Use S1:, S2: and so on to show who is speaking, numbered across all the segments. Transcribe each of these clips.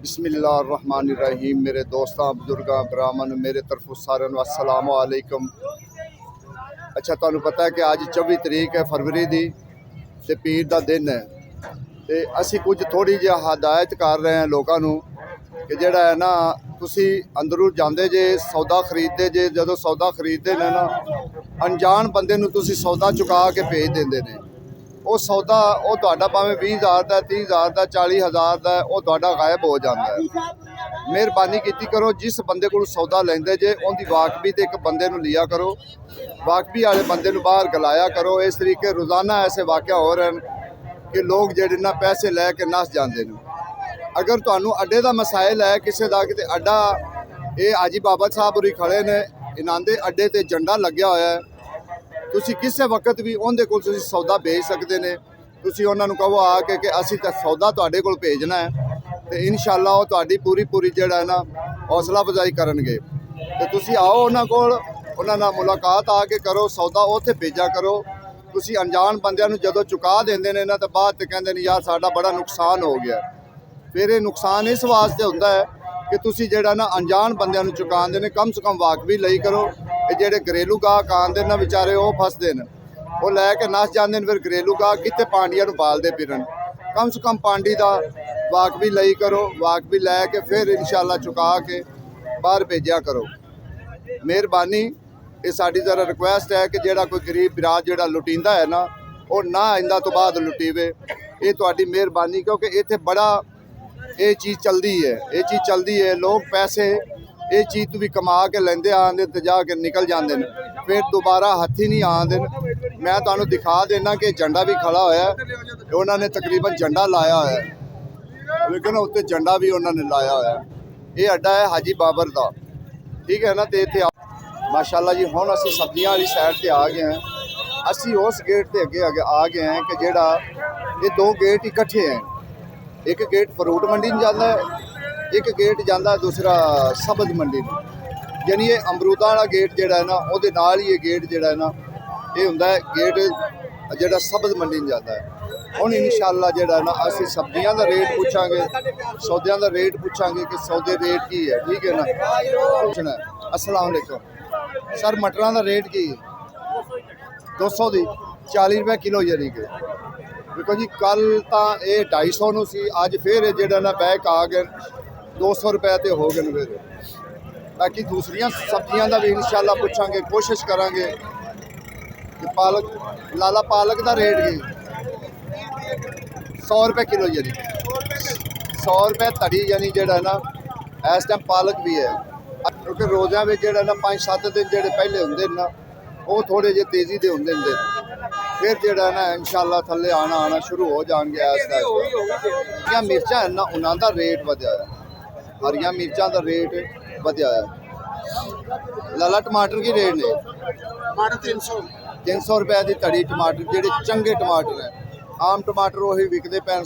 S1: बिस्मिल्लाहिर्रहमानिर्रहीम। मेरे दोस्तों बुजुर्गों ब्राह्मण मेरे तरफों साਰਿਆਂ ਨੂੰ अस्सलाम वालेकुम। अच्छा, ਤੁਹਾਨੂੰ पता है कि ਅੱਜ 24 तरीक है फरवरी ਦੀ ਤੇ ਪੀਰ ਦਾ ਦਿਨ ਹੈ ਤੇ ਅਸੀਂ ਕੁਝ ਥੋੜੀ ਜਿਹੀ ਹਦਾਇਤ ਕਰ ਰਹੇ ਹਾਂ ਲੋਕਾਂ ਨੂੰ ਕਿ ਜਿਹੜਾ ਹੈ ਨਾ ਤੁਸੀਂ ਅੰਦਰੋਂ ਜਾਂਦੇ ਜੇ ਸੌਦਾ ਖਰੀਦਦੇ ਜੇ, ਜਦੋਂ ਸੌਦਾ ਖਰੀਦਦੇ ਨੇ ਨਾ ਅਣਜਾਣ ਬੰਦੇ ਨੂੰ ਤੁਸੀਂ ਸੌਦਾ ਚੁਕਾ ਕੇ ਭੇਜ ਦਿੰਦੇ ਨੇ। ਉਹ ਸੌਦਾ ਉਹ ਤੁਹਾਡਾ ਭਾਵੇਂ 20,000 ਦਾ 30,000 ਦਾ 40,000 ਦਾ ਉਹ ਤੁਹਾਡਾ ਗਾਇਬ ਹੋ ਜਾਂਦਾ ਹੈ। ਮਿਹਰਬਾਨੀ ਕੀਤੀ ਕਰੋ, ਜਿਸ ਬੰਦੇ ਕੋਲ ਸੌਦਾ ਲੈਂਦੇ ਜੇ ਉਹਦੀ ਵਾਕਫੀ ਤੇ ਇੱਕ ਬੰਦੇ ਨੂੰ ਲਿਆ ਕਰੋ, ਵਾਕਫੀ ਵਾਲੇ ਬੰਦੇ ਨੂੰ ਬਾਹਰ ਗਲਾਇਆ ਕਰੋ। ਇਸ ਤਰੀਕੇ ਰੋਜ਼ਾਨਾ ਐਸੇ ਵਾਕਿਆ ਹੋ ਰਹੇ ਹਨ ਕਿ ਲੋਕ ਜਿਹੜੇ ਨਾ ਪੈਸੇ ਲੈ ਕੇ ਨੱਸ ਜਾਂਦੇ ਨੇ। ਅਗਰ ਤੁਹਾਨੂੰ ਅੱਡੇ ਦਾ ਮਸਾਇਲ ਹੈ ਕਿਸੇ ਦਾ, ਕਿਤੇ ਅੱਡਾ ਇਹ ਹਾਜੀ ਬਾਬਾ ਸਾਹਿਬ ਉਰੀ ਖੜੇ ਨੇ, ਇਹਨਾਂ ਦੇ ਅੱਡੇ ਤੇ ਝੰਡਾ ਲੱਗਿਆ ਹੋਇਆ ਹੈ। ਤੁਸੀਂ ਕਿਸੇ ਵਕਤ ਵੀ ਉਹਦੇ ਕੋਲ ਤੁਸੀਂ ਸੌਦਾ ਭੇਜ ਸਕਦੇ ਨੇ। ਤੁਸੀਂ ਉਹਨਾਂ ਨੂੰ ਕਹੋ ਆ ਕੇ ਕਿ ਅਸੀਂ ਤਾਂ ਸੌਦਾ ਤੁਹਾਡੇ ਕੋਲ ਭੇਜਣਾ ਹੈ ਤੇ ਇਨਸ਼ਾਅੱਲਾ ਉਹ ਤੁਹਾਡੀ ਪੂਰੀ ਜਿਹੜਾ ਹੈ ਨਾ ਹੌਸਲਾ ਅਫਜ਼ਾਈ ਕਰਨਗੇ। ਤੇ ਤੁਸੀਂ ਆਓ ਉਹਨਾਂ ਕੋਲ, ਉਹਨਾਂ ਨਾਲ ਮੁਲਾਕਾਤ ਆ ਕੇ ਕਰੋ, ਸੌਦਾ ਉੱਥੇ ਭੇਜਿਆ ਕਰੋ। ਤੁਸੀਂ ਅਣਜਾਣ ਬੰਦਿਆਂ ਨੂੰ ਜਦੋਂ ਚੁਕਾ ਦਿੰਦੇ ਨੇ ਨਾ ਤਾਂ ਬਾਅਦ ਤੇ ਕਹਿੰਦੇ ਨੇ ਯਾਰ ਸਾਡਾ ਬੜਾ ਨੁਕਸਾਨ ਹੋ ਗਿਆ। ਫਿਰ ਇਹ ਨੁਕਸਾਨ ਇਸ ਵਾਸਤੇ ਹੁੰਦਾ ਹੈ ਕਿ ਤੁਸੀਂ ਜਿਹੜਾ ਨਾ ਅਣਜਾਣ ਬੰਦਿਆਂ ਨੂੰ ਚੁਕਾਉਂਦੇ ਨੇ। ਕਮ ਸੇ ਕਮ ਵਾਕਫੀ ਲਈ ਕਰੋ। ਇਹ ਜਿਹੜੇ ਘਰੇਲੂ ਗਾਹਕ ਆਉਂਦੇ ਨੇ ਵਿਚਾਰੇ ਉਹ ਫਸਦੇ ਨੇ, ਉਹ ਲੈ ਕੇ ਨੱਸ ਜਾਂਦੇ ਨੇ। ਫਿਰ ਘਰੇਲੂ ਗਾਹਕ ਕਿੱਥੇ ਪਾਂਡੀਆਂ ਨੂੰ ਪਾਲਦੇ ਫਿਰਨ। ਕਮ ਸੇ ਕਮ ਪਾਂਡੀ ਦਾ ਵਾਕਫੀ ਲਈ ਕਰੋ, ਵਾਕਫੀ ਲੈ ਕੇ ਫਿਰ ਇਨਸ਼ਾਅੱਲਾ ਚੁਕਾ ਕੇ ਬਾਹਰ ਭੇਜਿਆ ਕਰੋ। ਮਿਹਰਬਾਨੀ ਇਹ ਸਾਡੀ ਜ਼ਰਾ ਰਿਕੁਐਸਟ ਹੈ ਕਿ ਜਿਹੜਾ ਕੋਈ ਗਰੀਬ ਬਿਰਾਦ ਜਿਹੜਾ ਲੁਟੀਂਦਾ ਹੈ ਨਾ ਉਹ ਨਾ ਆਇੰਦਾ ਤੋਂ ਬਾਅਦ ਲੁਟੀਵੇ। ਇਹ ਤੁਹਾਡੀ ਮਿਹਰਬਾਨੀ, ਕਿਉਂਕਿ ਇੱਥੇ ਬੜਾ ਇਹ ਚੀਜ਼ ਚੱਲਦੀ ਹੈ। ਲੋਕ ਪੈਸੇ ਇਹ ਚੀਜ਼ ਤੋਂ ਵੀ ਕਮਾ ਕੇ ਲੈਂਦੇ ਆਉਂਦੇ ਤੇ ਜਾ ਕੇ ਨਿਕਲ ਜਾਂਦੇ ਨੇ, ਫਿਰ ਦੁਬਾਰਾ ਹੱਥੀ ਨਹੀਂ ਆਉਂਦੇ। ਮੈਂ ਤੁਹਾਨੂੰ ਦਿਖਾ ਦੇਣਾ ਕਿ ਝੰਡਾ ਵੀ ਖੜਾ ਹੋਇਆ, ਉਹਨਾਂ ਨੇ ਤਕਰੀਬਨ ਝੰਡਾ ਲਾਇਆ ਹੋਇਆ, ਲੇਕਿਨ ਉੱਤੇ ਝੰਡਾ ਵੀ ਉਹਨਾਂ ਨੇ ਲਾਇਆ ਹੋਇਆ। ਇਹ ਅੱਡਾ ਹੈ ਹਾਜੀ ਬਾਬਰ ਦਾ, ਠੀਕ ਹੈ ਨਾ। ਤੇ ਇੱਥੇ ਮਾਸ਼ਾਅੱਲਾ ਜੀ ਹੁਣ ਅਸੀਂ ਸਬਜ਼ੀਆਂ ਵਾਲੀ ਸਾਈਡ ਤੇ ਆ ਗਏ ਹਾਂ। ਅਸੀਂ ਉਸ ਗੇਟ ਤੇ ਅੱਗੇ ਆ ਗਏ ਹਾਂ ਕਿ ਜਿਹੜਾ ਇਹ ਦੋ ਗੇਟ ਇਕੱਠੇ ਹੈ। ਇੱਕ ਗੇਟ ਫਰੂਟ ਮੰਡੀ ਨੂੰ ਜਾਂਦਾ ਹੈ, ਇੱਕ ਗੇਟ ਜਾਂਦਾ ਦੂਸਰਾ ਸਬਜ਼ ਮੰਡੀ ਨੂੰ। ਯਾਨੀ ਇਹ ਅਮਰੂਦਾਂ ਵਾਲਾ ਗੇਟ ਜਿਹੜਾ ਹੈ ਨਾ ਉਹਦੇ ਨਾਲ ਹੀ ਇਹ ਗੇਟ ਜਿਹੜਾ ਹੈ ਨਾ ਇਹ ਹੁੰਦਾ ਹੈ ਗੇਟ ਜਿਹੜਾ ਸਬਜ਼ ਮੰਡੀ ਨੂੰ ਜਾਂਦਾ ਹੈ। ਹੁਣ ਇਨਸ਼ਾਅੱਲਾ ਜਿਹੜਾ ਨਾ ਅਸੀਂ ਸਬਜ਼ੀਆਂ ਦਾ ਰੇਟ ਪੁੱਛਾਂਗੇ, ਸੌਦਿਆਂ ਦਾ ਰੇਟ ਪੁੱਛਾਂਗੇ ਕਿ ਸੌਦੇ ਰੇਟ ਕੀ ਹੈ, ਠੀਕ ਹੈ ਨਾ। ਪੁੱਛਣਾ अस्सलाम वालेकुम सर, मटरां ਦਾ ਰੇਟ ਕੀ ਹੈ? 200 ਦੀ 40 ਰੁਪਏ ਕਿਲੋ। ਯਾਨੀ ਕਿ ਦੇਖੋ ਜੀ ਕੱਲ ਤਾਂ ਇਹ 250 ਨੂੰ ਸੀ, ਅੱਜ ਫਿਰ ਇਹ ਜਿਹੜਾ ਨਾ ਬੈਕ ਆ ਗਏ 200 ਰੁਪਏ ਤੇ ਹੋ ਗਏ ਨੇ। ਫਿਰ ਬਾਕੀ ਦੂਸਰੀਆਂ ਸਬਜ਼ੀਆਂ ਦਾ ਵੀ ਇਨਸ਼ਾਅੱਲਾ ਪੁੱਛਾਂਗੇ, ਕੋਸ਼ਿਸ਼ ਕਰਾਂਗੇ ਕਿ ਪਾਲਕ ਲਾਲਾ ਪਾਲਕ ਦਾ ਰੇਟ ਕੀ 100 ਰੁਪਏ ਕਿਲੋ। ਯਾਨੀ 100 ਰੁਪਏ ਧੜੀ, ਯਾਨੀ ਜਿਹੜਾ ਨਾ ਇਸ ਟਾਈਮ ਪਾਲਕ ਵੀ ਹੈ। ਕਿਉਂਕਿ ਰੋਜ਼ਿਆਂ ਵਿੱਚ ਜਿਹੜਾ ਨਾ 5-7 ਦਿਨ ਜਿਹੜੇ ਪਹਿਲੇ ਹੁੰਦੇ ਨੇ ਨਾ ਉਹ ਥੋੜੇ ਜਿਹੇ ਤੇਜ਼ੀ ਦੇ ਹੁੰਦੇ ਨੇ, ਫਿਰ ਜਿਹੜਾ ਨਾ ਇਨਸ਼ਾਅੱਲਾ ਥੱਲੇ ਆਣਾ ਸ਼ੁਰੂ ਹੋ ਜਾਣਗੇ। ਹਰੀਆਂ ਮਿਰਚਾਂ ਨਾ ਉਹਨਾਂ ਦਾ ਰੇਟ ਵਧਿਆ ਹੈ, ਹਰੀਆਂ ਮਿਰਚਾਂ ਦਾ ਰੇਟ ਵਧਿਆ ਹੈ। ਲਾਲਾ ਟਮਾਟਰ ਕੀ ਰੇਟ ਨੇ? 300 ਰੁਪਏ ਦੀ ਧੜੀ ਟਮਾਟਰ, ਜਿਹੜੇ ਚੰਗੇ ਟਮਾਟਰ ਹੈ। ਆਮ ਟਮਾਟਰ ਉਹੀ ਵਿਕਦੇ ਪਏ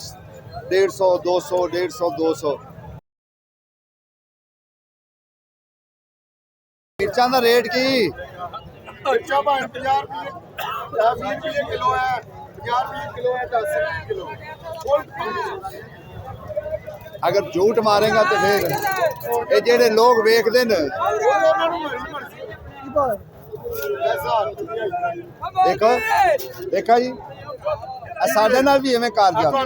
S1: 150, 200, 150, 200। ਮਿਰਚਾਂ ਦਾ ਰੇਟ ਕੀ?
S2: 50 ਰੁਪਏ 20 ਰੁਪਏ ਕਿਲੋ ਹੈ, 50 ਰੁਪਏ ਕਿਲੋ ਹੈ, 10 ਰੁਪਏ ਕਿਲੋ।
S1: ਅਗਰ ਝੂਠ ਮਾਰੇਗਾ ਤੇ ਫਿਰ ਇਹ ਜਿਹੜੇ ਲੋਕ ਵੇਖਦੇ ਨੇ ਦੇਖੋ ਜੀ ਸਾਡੇ ਨਾਲ ਵੀ ਐਵੇਂ ਕਰ ਜਾਂਦੇ।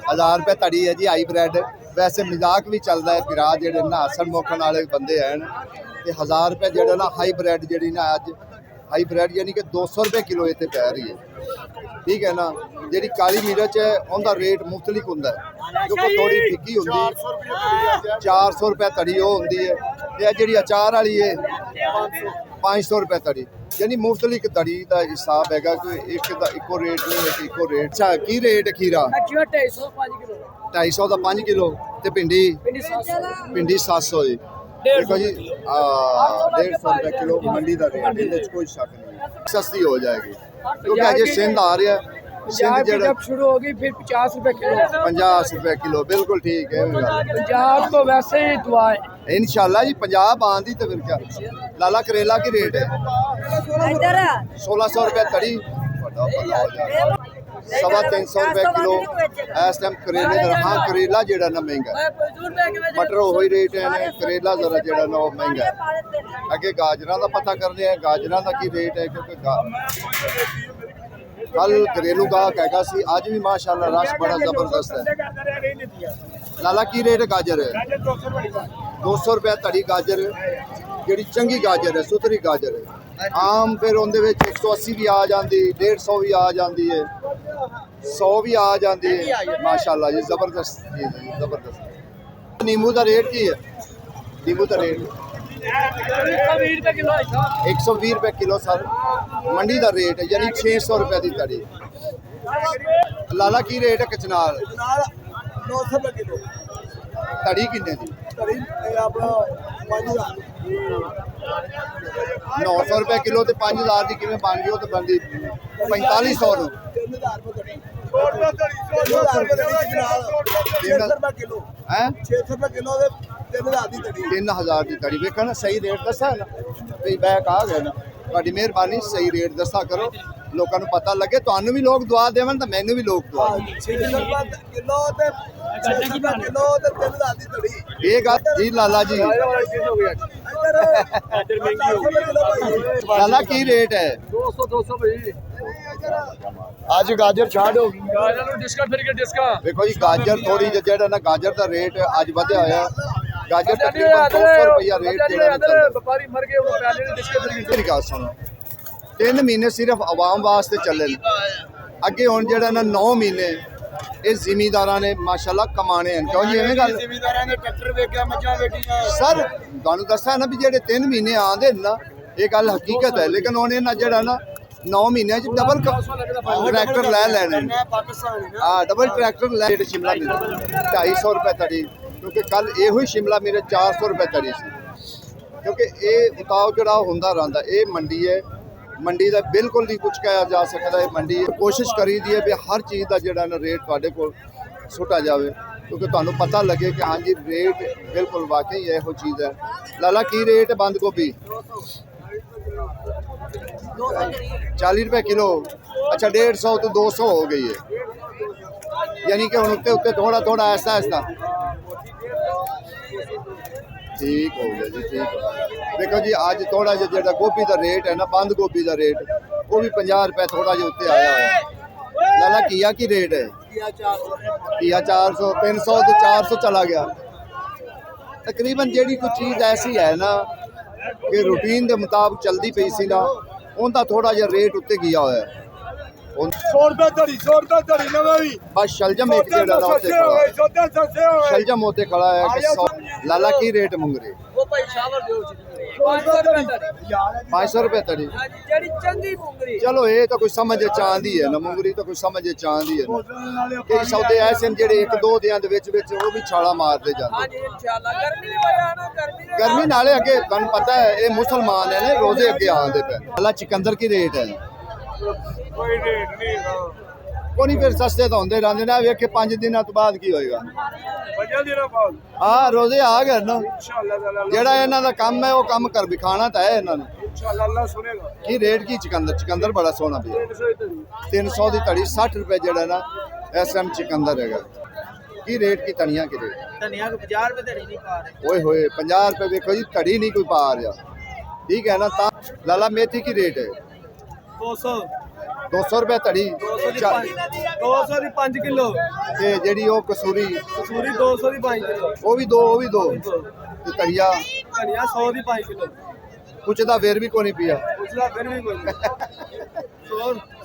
S1: 1000 ਰੁਪਏ ਧੜੀ ਹੈ ਜੀ ਹਾਈ ਬ੍ਰੈਡ। ਵੈਸੇ ਮਜ਼ਾਕ ਵੀ ਚੱਲਦਾ ਹੈ, ਪਿਰਾ ਜਿਹੜੇ ਨਾ ਹੱਸਣ ਮੋਖਣ ਵਾਲੇ ਬੰਦੇ ਹਨ ਤੇ 1000 ਰੁਪਏ ਜਿਹੜਾ ਨਾ ਹਾਈ ਬ੍ਰੈਡ ਜਿਹੜੀ ਨਾ ਅੱਜ ਹਾਈ ਬ੍ਰੈਡ ਯਾਨੀ ਕਿ 200 ਰੁਪਏ ਕਿਲੋ ਇੱਥੇ ਪੈ ਰਹੀ ਹੈ, ਠੀਕ ਹੈ ਨਾ। ਜਿਹੜੀ ਕਾਲੀ ਮਿਰਚ ਹੈ ਉਹਦਾ ਰੇਟ ਮੁਖਤਲਿਫ ਹੁੰਦਾ ਹੈ, ਕਿਉਂਕਿ ਥੋੜੀ ਫਿੱਕੀ ਹੁੰਦੀ ਹੈ। 400 ਰੁਪਏ ਧੜੀ ਉਹ ਹੁੰਦੀ ਹੈ ਤੇ ਇਹ ਜਿਹੜੀ ਅਚਾਰ ਵਾਲੀ ਹੈ 500 ਰੁਪਏ ਧੜੀ। ਯਾਨੀ ਮੁਖਤਲਿਫ ਧੜੀ ਦਾ ਹਿਸਾਬ ਹੈਗਾ ਕਿ ਇੱਕ ਦਾ ਇੱਕੋ ਰੇਟ ਨਹੀਂ ਹੈ ਕਿ ਇੱਕੋ ਰੇਟ। ਅੱਛਾ, ਕੀ ਰੇਟ ਹੈ ਖੀਰਾ? 250 ਦਾ 5 ਕਿਲੋ ਤੇ ਭਿੰਡੀ 700 ਜੀ। देखो जी 150 रुपये किलो मंडी का रेट, ਇਹਦੇ ਚ ਕੋਈ ਸ਼ੱਕ नहीं, सस्ती हो जाएगी क्योंकि अजे सिंध आ रहा है। सिंध जब
S2: शुरू होगी फिर 50 रुपए किलो,
S1: 50 रुपए किलो, बिल्कुल ठीक है।
S2: पंजाब तो वैसे ही दुआ है
S1: इंशाल्लाह जी। पंजाब आंदी तो फिर क्या। लाला करेला की रेट है 1600 रुपये तड़ी। 350 रुपए किलो इस टाइम करेले का। हाँ करेला जेड़ा ना महंगा है, मटर वही रेट है ने, करेला जरा जेड़ा ना वो महंगा है। अगे गाजरा का पता करने हैं, गाजरा का की रेट है, क्योंकि कल घरेलू गाहक हैगा सी, अज भी माशाल्लाह रश बड़ा जबरदस्त है। लाला की रेट है गाजर? 200 रुपए धड़ी गाजर, ਜਿਹੜੀ ਚੰਗੀ ਗਾਜਰ ਹੈ, ਸੁਥਰੀ ਗਾਜਰ ਹੈ। ਆਮ ਫਿਰ ਉਹਦੇ ਵਿੱਚ 180 ਵੀ ਆ ਜਾਂਦੀ, 150 ਵੀ ਆ ਜਾਂਦੀ ਹੈ, 100 ਵੀ ਆ ਜਾਂਦੀ ਹੈ। ਮਾਸ਼ਾਅੱਲਾ ਜੀ ਜ਼ਬਰਦਸਤ ਚੀਜ਼ ਹੈ, ਜ਼ਬਰਦਸਤ। नींबू का रेट की है? नींबू का रेट 120 रुपए किलो सर, मंडी का रेट है, यानी 600 रुपए की धड़ी। लाला की रेट है कचनार?
S2: 900 रुपए किलो।
S1: धड़ी किन्ने दी?
S2: धड़ी अपना 5000
S1: 900 रुपए किलो तो 5000 की किमें बन गई? वो तो बनती 4500 ਨੂੰ।
S2: 3000 रुपए धड़ी। 3000 रुपए धड़ी कचनार। 600 रुपए किलो
S1: हैं?
S2: 600 रुपए किलो ਦੇ 3000 ਦੀ ਧੜੀ।
S1: 3000 ਦੀ ਧੜੀ। ਵੇਖੋ ਨਾ ਸਹੀ ਰੇਟ ਦੱਸਾਂ ਨਾ, ਵੀ ਬੈਕ ਆ ਗਏ ਨਾ। ਤੁਹਾਡੀ ਮਿਹਰਬਾਨੀ, ਸਹੀ ਰੇਟ ਦੱਸਾ ਕਰੋ, ਲੋਕਾਂ ਨੂੰ ਪਤਾ ਲੱਗੇ, ਤੁਹਾਨੂੰ ਵੀ ਲੋਕ ਦੁਆ ਦੇਵਣ ਤਾਂ ਮੈਨੂੰ ਵੀ ਲੋਕ ਦੁਆ ਦੇਣ।
S2: 600 ਰੁਪਏ ਕਿਲੋ ਤੇ 600 ਰੁਪਏ ਕਿਲੋ ਤੇ 3000 ਦੀ ਧੜੀ।
S1: ਇਹ ਗੱਲ ਜੀ ਲਾਲਾ ਜੀ। ਲਾਲਾ ਕੀ ਰੇਟ ਹੈ?
S2: 200 ਭਾਈ। ਅੱਜ ਗਾਜਰ ਛਾੜ ਹੋ ਗਈ।
S3: ਗਾਜਰ ਨੂੰ ਡਿਸਕਾ ਫਿਰ ਕੇ ਡਿਸਕਾ
S1: ਵੇਖੋ ਜੀ ਗਾਜਰ ਥੋੜੀ ਜਿਹੜਾ ਨਾ ਗਾਜਰ ਦਾ ਰੇਟ ਅੱਜ ਵਧਿਆ ਹੋਇਆ। ਗਾਜਰ ਤਕਰੀਬਨ 200 ਰੁਪਇਆ ਰੇਟ ਜਿਹੜਾ ਚੱਲਦਾ।
S3: ਵਪਾਰੀ ਮਰ ਗਏ, ਉਹ ਪਹਿਲੇ ਨੇ ਡਿਸਕਾ ਫਿਰ ਕੇ
S1: ਮੇਰੀ ਗੱਲ ਸੁਣੋ, 3 ਮਹੀਨੇ ਸਿਰਫ ਆਵਾਮ ਵਾਸਤੇ ਚੱਲੇ ਨੇ। ਅੱਗੇ ਹੁਣ ਜਿਹੜਾ ਨਾ 9 ਮਹੀਨੇ ਇਹ ਜ਼ਿਮੀਂਦਾਰਾਂ ਨੇ ਮਾਸ਼ਾਅੱਲਾ ਕਮਾਣੇ ਹਨ। ਕਿਉਂ ਜੀ ਐਵੇਂ ਗੱਲ?
S2: ਜ਼ਿਮੀਂਦਾਰਾਂ ਨੇ ਟਰੈਕਟਰ ਵੇਖਿਆ, ਮੱਝਾਂ ਵੇਖੀਆਂ।
S1: ਸਰ ਤੁਹਾਨੂੰ ਦੱਸਾਂ ਨਾ ਵੀ ਜਿਹੜੇ 3 ਮਹੀਨੇ ਆਉਂਦੇ ਨੇ ਨਾ, ਇਹ ਗੱਲ ਹਕੀਕਤ ਹੈ। ਲੇਕਿਨ ਉਹਨੇ ਨਾ ਜਿਹੜਾ ਨਾ 9 ਮਹੀਨਿਆਂ 'ਚ ਡਬਲ ਟਰੈਕਟਰ ਲੈ ਲੈਣੇ ਨੇ।
S2: ਪਾਕਿਸਤਾਨ
S1: ਹਾਂ ਡਬਲ ਟਰੈਕਟਰ ਲੈ ਜਿਹੜੇ ਸ਼ਿਮਲਾ ਮਿਰਚ 250 ਰੁਪਏ ਧੜੀ, ਕਿਉਂਕਿ ਕੱਲ ਇਹੋ ਹੀ ਸ਼ਿਮਲਾ ਮਿਰਚ 400 ਰੁਪਏ ਧੜੀ ਸੀ। ਕਿਉਂਕਿ ਇਹ ਉਤਾਰ ਚੜਾਅ ਹੁੰਦਾ ਰਹਿੰਦਾ। ਇਹ ਮੰਡੀ ਹੈ, ਮੰਡੀ ਦਾ ਬਿਲਕੁਲ ਨਹੀਂ ਕੁਝ ਕਿਹਾ ਜਾ ਸਕਦਾ। ਇਹ ਮੰਡੀ ਹੈ, ਕੋਸ਼ਿਸ਼ ਕਰੀਦੀ ਹੈ ਵੀ ਹਰ ਚੀਜ਼ ਦਾ ਜਿਹੜਾ ਨਾ ਰੇਟ ਤੁਹਾਡੇ ਕੋਲ ਸੁੱਟਾ ਜਾਵੇ, ਕਿਉਂਕਿ ਤੁਹਾਨੂੰ ਪਤਾ ਲੱਗੇ ਕਿ ਹਾਂਜੀ ਰੇਟ ਬਿਲਕੁਲ ਵਾਕਈ ਇਹੋ ਚੀਜ਼ ਹੈ। ਲਾਲਾ ਕੀ ਰੇਟ ਹੈ ਬੰਦ ਗੋਭੀ? 40 रुपए किलो। अच्छा 150 तो 200 हो गई है, यानी कि उत्ते उत्ते थोड़ा थोड़ा ऐसा ऐसा ठीक हो गया जी, ठीक। देखो जी आज थोड़ा जो गोभी का रेट है ना, बंद गोभी का रेट वो भी 50 रुपए थोड़ा जो उत्ते आया है। लाला घिया की रेट है? घिया 400, 300 तो 400 चला गया। तकरीबन जेड़ी कोई चीज़ ऐसी है ना कि रूटीन के मुताबिक चलती पई सी ना, उनका थोड़ा जिहा रेट उत्ते गया होया है।
S2: 100 रुपए धड़ी, 100 रुपए धड़ी नवा भी।
S1: बस शलजम एक जेड़ा ना उत्ते खड़ा है, शलजम उत्ते खड़ा है कि 100। लाला की रेट मंगरे?
S3: ਉਹ ਭਾਈ ਸ਼ਾਵਰ ਦਿਓ ਜੀ 500 ਰੁਪਏ ਧੜੀ।
S1: 500 रुपए तड़ी।
S3: ਹਾਂਜੀ ਜਿਹੜੀ ਚੰਗੀ ਮੁੰਗਰੀ।
S1: चलो ये तो कोई समझ चांदी है ना, मुंगरी तो कोई समझ चांदी है ना। कई सौदे ऐसे हैं जेड़े 1-2 दियां दे विच विच वो भी छाला मारते जाते।
S3: ਹਾਂਜੀ ਇਨਸ਼ਾਅੱਲਾ ਗਰਮੀ ਦੀ ਵਜ੍ਹਾ ਨਾਲ
S1: गर्मी नाले अगे तुहानू पता है ये मुसलमान है ना, रोजे अगे आंदे पे। अल्लाह चिकंदर की रेट है?
S2: कोई रेट नहीं।
S1: कोई नहीं, फिर सस्ते तो होंदे रहंदे ना। वेख के 5 दिनों तो बाद की होएगा?
S2: 50 दिनों बाद
S1: हाँ रोजे आ गए ना।
S2: इंशाअल्लाह ताला
S1: जेड़ा इन्हां दा काम है वो काम कर दिखाना तो है इन्हां ने।
S2: इंशाअल्लाह अल्लाह सुनेगा।
S1: की रेट की चिकंदर? चिकंदर बड़ा सोहना भी 300 की धड़ी। 60 रुपए जेड़ा ना इस टाइम चिकंदर हैगा। की रेट की धनिया की रेट?
S3: ਧਨੀਆ ਨੂੰ 50 ਰੁਪਏ ਧੜੀ ਨਹੀਂ ਪਾ ਰਹੇ।
S1: ओए होए 50 रुपए देखो जी, धड़ी नहीं कोई पा रहा। ठीक है ना। लाला मेथी की रेट है?
S3: 200
S1: 200 रुपए धड़ी।
S3: 200 ਦੀ 5 ਕਿਲੋ।
S1: ते जेड़ी वो कसूरी
S3: ਕਸੂਰੀ 200 ਦੀ 5 ਕਿਲੋ।
S1: वो भी दो ते धनिया
S3: ਧਨੀਆ 100 ਦੀ 5 ਕਿਲੋ।
S1: कुछ दा फिर भी कोई नहीं पिया।
S3: ਉਸਦਾ ਫਿਰ ਵੀ ਕੋਈ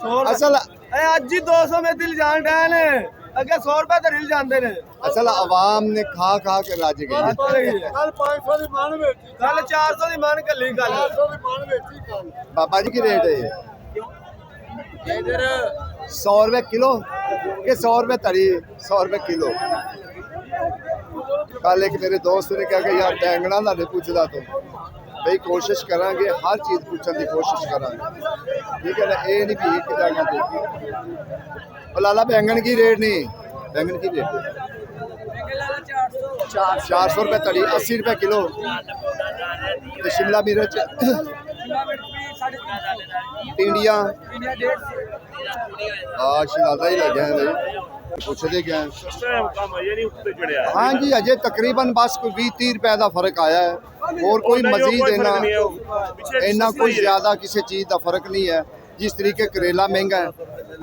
S3: 100
S1: असल
S3: ਅੱਜ ਹੀ 200 में दिल जान रहे ने, अगे 100 रुपए तो रिल जाते ने।
S1: असल आवाम ने खा के रज गई।
S2: कल 500 ਦੀ ਮਾਨ ਵੇਚੀ,
S3: कल 400 ਦੀ मान कली गल।
S2: 400 ਦੀ ਮਾਨ ਵੇਚੀ ਕੱਲ।
S1: बाबा जी की रेट है ये?
S3: इधर
S1: 100 रुपए किलो के 100 रुपए धड़ी, 100 रुपए किलो। कल एक मेरे दोस्त ने कहा कि यार बैंगना ना पूछदा तो भाई कोशिश करांगे, हर चीज़ पूछने की कोशिश करांगे। ठीक है ना, ये नहीं भी एक जगह पे। और लाला बैंगन की रेट नहीं, बैंगन की रेट 400 रुपए धड़ी, 80 रुपए किलो। तो शिमला मिर्च टिंडिया ਆ ਸ਼ਹਿਜ਼ਾਦਾ ਹੀ ਲੱਗਿਆ ਨੇ ਪੁੱਛਦੇ ਕਿਆ ਹੈ?
S4: ਕੰਮ ਅਜੇ ਨਹੀਂ ਉੱਤੇ ਚੜਿਆ
S1: हाँ जी अजय तकरीबन बस कोई 20-30 रुपए का फर्क आया है और कोई मजीद इन्ना कोई ज्यादा किसी चीज का फर्क नहीं है। जिस तरीके करेला महंगा है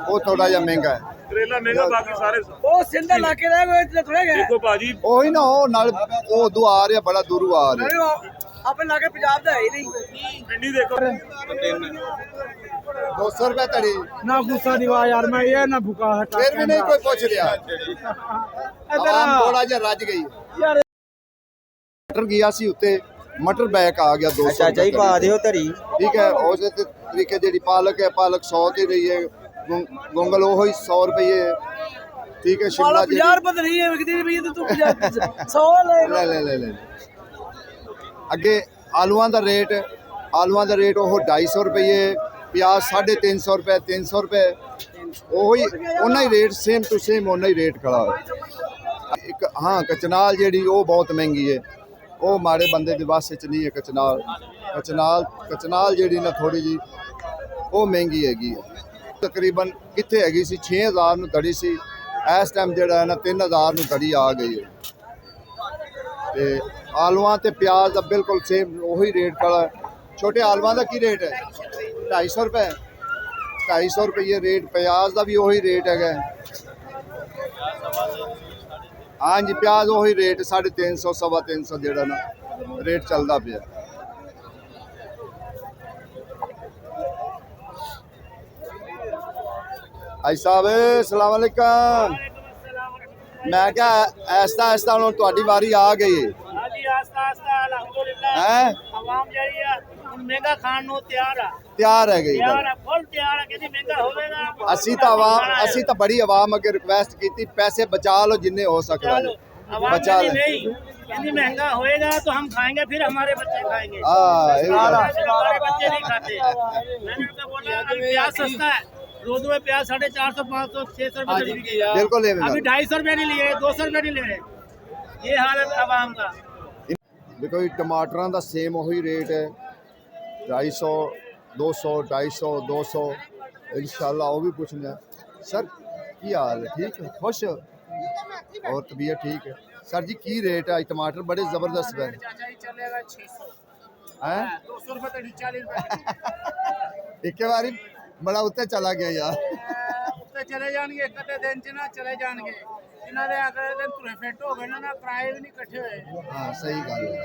S1: वो थोड़ा जा महंगा है।
S4: ਕਰੇਲਾ ਮਹਿੰਗਾ ਬਾਕੀ ਸਾਰੇ
S3: ਉਹ ਸਿੰਧਾ ਇਲਾਕੇ ਦਾ ਕੋਈ ਥੋੜਾ ਗਿਆ
S4: ਦੇਖੋ ਭਾਜੀ
S1: ਉਹੀ ਨਾ ਉਹ ਨਾਲ ਉਹ ਉਦੋਂ ਆ ਰਿਹਾ ਬੜਾ ਦੂਰੋਂ ਆ ਰਿਹਾ।
S3: ਆਪਣੇ ਲਾਗੇ ਪੰਜਾਬ ਦਾ ਹੈ ਹੀ ਨਹੀਂ।
S4: ਪਿੰਡੀ ਦੇਖੋ
S1: 200 रुपए तड़ी
S3: ਨਾ ਗੁੱਸਾ ਦਿਵਾ ਯਾਰ ਮੈਂ ਇਹ ਨਾ ਭੁਕਾ ਹਟਾ
S1: फिर भी नहीं कोई पूछ रहा। आवाम थोड़ा जा रज गई
S3: ਯਾਰ
S1: मटर गया सी उत्ते मटर बैक आ गया 200
S5: ਚਾਚਾ ਜੀ ਪਾ ਦਿਓ ਧਰੀ
S1: ठीक है उस तरीके जी पालक है पालक 100 की रही है गोंगल वो 100 रुपये ठीक है शिमला
S3: ਵਾਲਾ 50 ਰੁਪਏ ਨਹੀਂ ਹੈ ਵਿਕਦੀ ਵੀ ਤੂੰ 50 100 ਲੈ
S1: ले ले ले ਅੱਗੇ ਆਲੂਆਂ ਦਾ ਰੇਟ ਉਹ 250 ਰੁਪਏ ਪਿਆਜ਼ 350 ਰੁਪਏ 300 ਰੁਪਏ ਉਹੀ ਉਹਨਾਂ ਹੀ ਰੇਟ ਸੇਮ ਟੂ ਸੇਮ ਉਹਨਾਂ ਹੀ ਰੇਟ ਖੜਾ ਹੈ। ਇੱਕ ਹਾਂ ਕਚਨਾਲ ਜਿਹੜੀ ਉਹ ਬਹੁਤ ਮਹਿੰਗੀ ਹੈ ਉਹ ਮਾੜੇ ਬੰਦੇ ਦੇ ਵਾਸਤੇ ਚ ਨਹੀਂ ਹੈ। ਕਚਨਾਲ ਜਿਹੜੀ ਨਾ ਥੋੜੀ ਜੀ ਉਹ ਮਹਿੰਗੀ ਹੈਗੀ ਹੈ। ਤਕਰੀਬਨ ਕਿੱਥੇ ਹੈਗੀ ਸੀ 6000 ਨੂੰ ਤੜੀ ਸੀ ਇਸ ਟਾਈਮ ਜਿਹੜਾ ਹੈ ਨਾ 3000 ਨੂੰ ਤੜੀ ਆ ਗਈ ਹੈ। ਤੇ ਆਲੂਆਂ ਤੇ ਪਿਆਜ਼ ਦਾ ਬਿਲਕੁਲ ਸੇਮ ਉਹੀ ਰੇਟ ਖੜਾ ਹੈ। ਛੋਟੇ ਆਲੂਆਂ ਦਾ ਕੀ ਰੇਟ ਹੈ 250 ਰੁਪਏ 250 ਰੁਪਏ ਰੇਟ ਪਿਆਜ਼ ਦਾ ਵੀ ਉਹੀ ਰੇਟ ਹੈਗਾ। ਹਾਂਜੀ ਪਿਆਜ਼ ਉਹੀ ਰੇਟ 350 350 ਜਿਹੜਾ ਨਾ ਰੇਟ ਚੱਲਦਾ ਪਿਆ। ਭਾਈ ਸਾਹਿਬ ਸਲਾਮ ਅਲੈਕਮ। ਮੈਂ ਕਿਹਾ ਐਸਤਾ ਹੁਣ ਤੁਹਾਡੀ ਵਾਰੀ ਆ ਗਈ ਹੈ।
S6: ਹਾਂਜੀ ਆਸਤਾ ਆਸਤਾ ਅਲਹਮਦੁਲਿਲਾ
S1: ਹੈ
S6: ਆਵਾਮ ਜਿਹੜੀ ਆ ਹੁਣ ਮਹਿੰਗਾ ਖਾਣ ਨੂੰ ਤਿਆਰ ਆ
S1: ਤਿਆਰ ਹੈ ਗਈ
S6: ਤਿਆਰ ਆ ਫੁੱਲ ਤਿਆਰ ਆ ਕਹਿੰਦੀ ਮਹਿੰਗਾ ਹੋਵੇਗਾ
S1: ਅਸੀਂ ਤਾਂ ਬੜੀ ਆਵਾਮ ਅੱਗੇ ਰਿਕੁਐਸਟ ਕੀਤੀ ਪੈਸੇ ਬਚਾ ਲਓ ਜਿੰਨੇ ਹੋ ਸਕਦਾ
S6: चलो आवाम
S1: बचा
S6: कहती
S1: ले
S6: नहीं कहती महंगा होएगा तो हम खाएंगे फिर हमारे बच्चे खाएंगे
S1: हाँ ये भी बात है।
S6: फिर हमारे बच्चे नहीं खाते मैंने उनका बोला अभी प्याज सस्ता है रोज में प्याज 450 500 600 रुपए चली गई है।
S1: बिल्कुल ये भी
S6: अभी
S1: बात
S6: 250 रुपए नहीं ले रहे 200 रुपए नहीं ले रहे ये हाल है आवाम का।
S1: देखो ये टमाटरां ਦਾ ਸੇਮ ਉਹੀ ਰੇਟ ਹੈ 250 200 250 200 इंशाल्लाह वो भी पूछना सर की हाल है ठीक है खुश और तबीयत ठीक है सर जी की रेट है टमाटर बड़े जबरदस्त है
S6: चाचा जी चलेगा 600
S1: हैं
S6: 200 रुपए तो 40 रुपए
S1: एक बारी बड़ा उत्ते चला गया यार
S6: ਉੱਤੇ ਚਲੇ ਜਾਣਗੇ ਕਦੇ ਦਿਨ ਚ ਨਾ ਚਲੇ ਜਾਣਗੇ ਇਹਨਾਂ ਦੇ ਅਗਲੇ ਦਿਨ ਤੁਰੇ ਫਿੱਟ ਹੋ ਗਏ ਨਾ ਕਿਰਾਏ ਵੀ ਨਹੀਂ ਇਕੱਠੇ ਹੋਏ।
S1: हाँ सही गल है